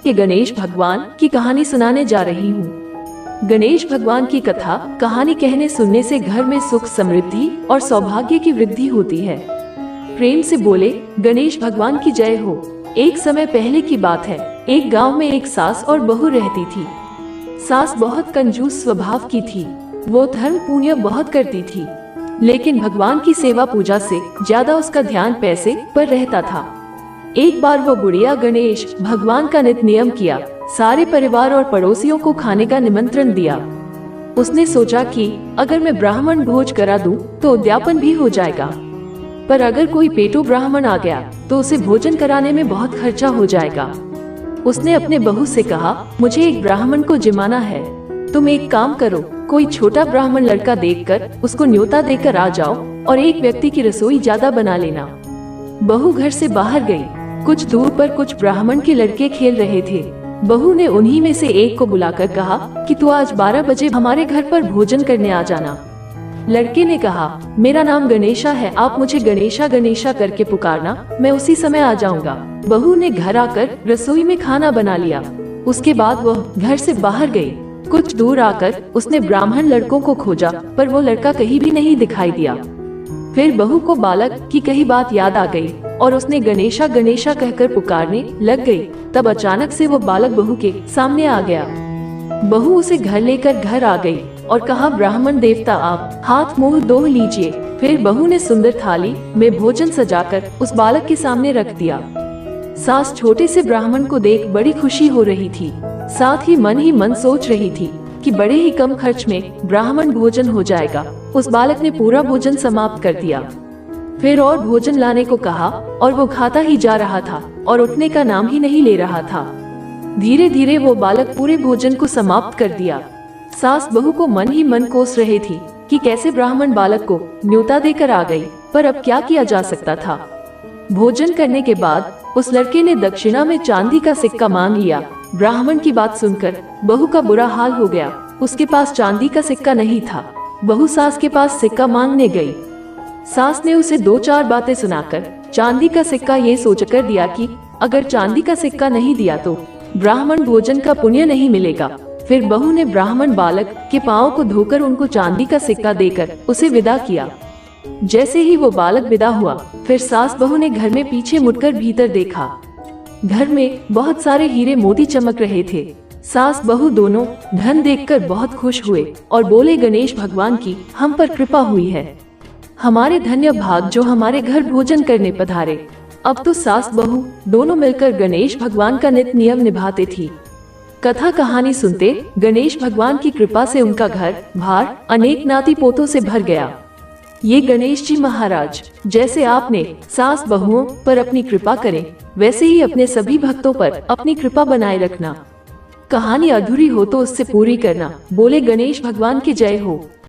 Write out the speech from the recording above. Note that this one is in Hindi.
ये गणेश भगवान की कहानी सुनाने जा रही हूँ। गणेश भगवान की कथा कहानी कहने सुनने से घर में सुख समृद्धि और सौभाग्य की वृद्धि होती है। प्रेम से बोले गणेश भगवान की जय हो। एक समय पहले की बात है। एक गांव में एक सास और बहू रहती थी। सास बहुत कंजूस स्वभाव की थी। वो धर्म पुण्य बहुत करती थी, लेकिन भगवान की सेवा पूजा से ज्यादा उसका ध्यान पैसे पर रहता था। एक बार वो बुढ़िया गणेश भगवान का नित्य नियम किया, सारे परिवार और पड़ोसियों को खाने का निमंत्रण दिया। उसने सोचा कि अगर मैं ब्राह्मण भोज करा दूं तो उद्यापन भी हो जाएगा, पर अगर कोई पेटू ब्राह्मण आ गया तो उसे भोजन कराने में बहुत खर्चा हो जाएगा। उसने अपने बहू से कहा, मुझे एक ब्राह्मण को जिमाना है। तुम एक काम करो, कोई छोटा ब्राह्मण लड़का देखकर उसको न्योता देकर आ जाओ और एक व्यक्ति की रसोई ज्यादा बना लेना। बहू घर से बाहर गई। कुछ दूर पर कुछ ब्राह्मण के लड़के खेल रहे थे। बहू ने उन्हीं में से एक को बुलाकर कहा कि तू आज 12 बजे हमारे घर पर भोजन करने आ जाना। लड़के ने कहा, मेरा नाम गणेशा है, आप मुझे गणेशा गणेशा करके पुकारना, मैं उसी समय आ जाऊंगा। बहू ने घर आकर रसोई में खाना बना लिया। उसके बाद वह घर से बाहर गई। कुछ दूर आकर उसने ब्राह्मण लड़कों को खोजा, पर वो लड़का कहीं भी नहीं दिखाई दिया। फिर बहू को बालक की कही बात याद आ गई और उसने गणेशा गणेशा कहकर पुकारने लग गई। तब अचानक से वो बालक बहू के सामने आ गया। बहू उसे घर लेकर घर आ गई और कहा, ब्राह्मण देवता आप हाथ मुंह धो लीजिए। फिर बहू ने सुंदर थाली में भोजन सजाकर उस बालक के सामने रख दिया। सास छोटे से ब्राह्मण को देख बड़ी खुशी हो रही थी, साथ ही मन सोच रही थी कि बड़े ही कम खर्च में ब्राह्मण भोजन हो जाएगा। उस बालक ने पूरा भोजन समाप्त कर दिया। फिर और भोजन लाने को कहा और वो खाता ही जा रहा था और उठने का नाम ही नहीं ले रहा था। धीरे धीरे वो बालक पूरे भोजन को समाप्त कर दिया। सास बहू को मन कोस रही थी कि कैसे ब्राह्मण बालक को न्योता देकर आ गई, पर अब क्या किया जा सकता था। भोजन करने के बाद उस लड़के ने दक्षिणा में चांदी का सिक्का मांग लिया। ब्राह्मण की बात सुनकर बहू का बुरा हाल हो गया। उसके पास चांदी का सिक्का नहीं था। बहू सास के पास सिक्का मांगने गई। सास ने उसे 2-4 बातें सुनाकर चांदी का सिक्का ये सोचकर दिया कि अगर चांदी का सिक्का नहीं दिया तो ब्राह्मण भोजन का पुण्य नहीं मिलेगा। फिर बहू ने ब्राह्मण बालक के पाँव को धोकर उनको चांदी का सिक्का देकर उसे विदा किया। जैसे ही वो बालक विदा हुआ, फिर सास बहू ने घर में पीछे मुड़कर भीतर देखा। घर में बहुत सारे हीरे मोती चमक रहे थे। सास बहू दोनों धन देखकर बहुत खुश हुए और बोले, गणेश भगवान की हम पर कृपा हुई है। हमारे धन्य भाग जो हमारे घर भोजन करने पधारे। अब तो सास बहू दोनों मिलकर गणेश भगवान का नित्य नियम निभाते थी। कथा कहानी सुनते गणेश भगवान की कृपा से उनका घर बार अनेक नाती पोतों से भर गया। ये गणेश जी महाराज जैसे आपने सास बहुओं पर अपनी कृपा करें, वैसे ही अपने सभी भक्तों पर अपनी कृपा बनाए रखना। कहानी अधूरी हो तो उससे पूरी करना। बोले गणेश भगवान की जय हो।